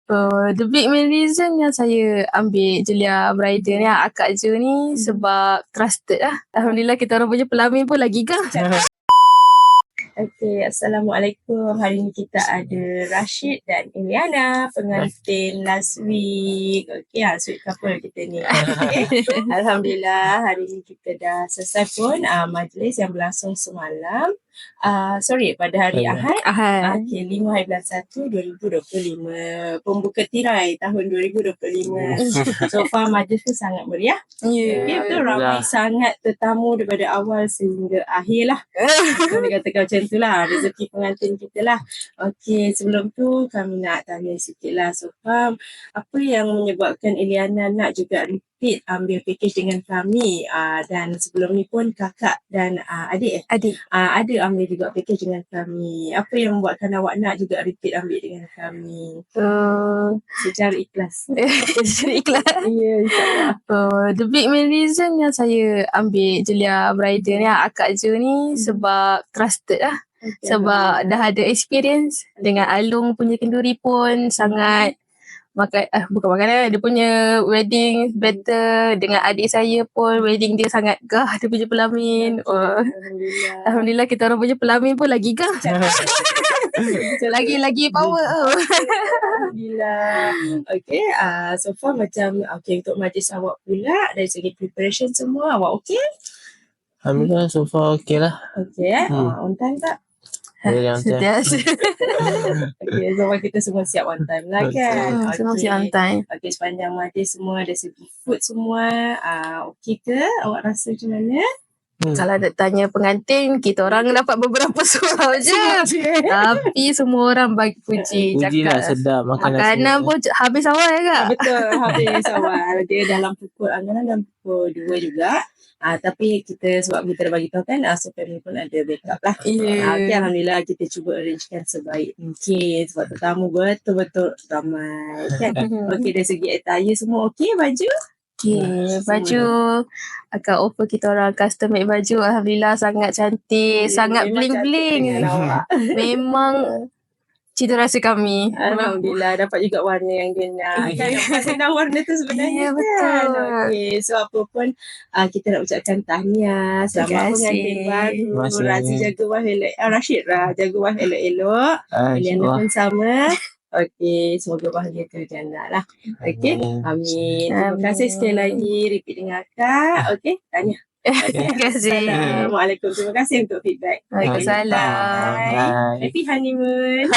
The big main reason yang saya ambil Jelia Bridal ni, akak je ni sebab trusted lah. Alhamdulillah kita orang punya pelamin pun lagi kan. Okay, Assalamualaikum. Hari ni kita ada Rashid dan Iliana, pengantin last week. Okay, sweet couple kita ni. Okay. Alhamdulillah, hari ni kita dah selesai pun majlis yang berlangsung semalam. Pada hari Ahad. Okay, 5 hari bulan 1, 2025. Pembuka tirai tahun 2025. So far majlis tu sangat meriah. Okay, betul, ramai sangat tetamu daripada awal sehingga akhir lah. Kami katakan macam tu lah, rezeki pengantin kita lah. Okay, sebelum tu kami nak tanya sikit lah. So far, apa yang menyebabkan Iliana nak juga repeat ambil package dengan kami? Dan sebelum ni pun kakak dan adik ada ambil juga package dengan kami. Apa yang membuatkan awak nak juga repeat ambil dengan kami? Secara ikhlas. Secara ikhlas. Ya, insyaAllah. The big main reason yang saya ambil Jelia Bridal ni, akak je ni sebab trusted lah. Okay, sebab dah ada experience dengan Alung punya kenduri pun sangat bukan makanan, dia punya wedding better. Dengan adik saya pun wedding dia sangat gah, dia punya pelamin. Alhamdulillah kita orang punya pelamin pun lagi gah. lagi power. Alhamdulillah. Okay, so far macam untuk majlis awak pula dari segi preparation semua awak okay? Alhamdulillah so far okay lah. Okay, on time tak? Setiap. Okay, so kita semua siap on time lah kan? Semua siap on time. Okay, sepanjang majlis semua dari segi food semua okay ke? Awak rasa macam mana? Kalau nak tanya pengantin, kita orang dapat beberapa surau je. Tapi semua orang bagi puji lah, sedap makanan pun habis awal ya kak? Betul, habis awal. Dia dalam pukul 2 juga. Tapi kita sebab kita dah bagi tahu kan, so family pun ada backup lah. Okay, Alhamdulillah kita cuba arrangekan sebaik mungkin sebab tetamu betul-betul ramai kan. Okay, dari segi attire semua okay, baju? Okay, baju akan offer kita orang custom made baju. Alhamdulillah sangat cantik, sangat bling-bling. Memang cita rasa kami. Alhamdulillah dapat juga warna yang dia nak. Kan dapat senang warna tu sebenarnya. Betul. Okay, so apa pun kita nak ucapkan tahniah. Selamat pengantin baru. Razi jaga wife Rashid jaga wife elok-elok. Iliana pun sama. Okay, semoga bahagia ke jannah lah. Okay, amin. Terima kasih sekali lagi. Repeat dengan akak. Okay, tanya. Terima kasih. Assalamualaikum. Terima kasih untuk feedback. Waalaikumsalam. Happy honeymoon.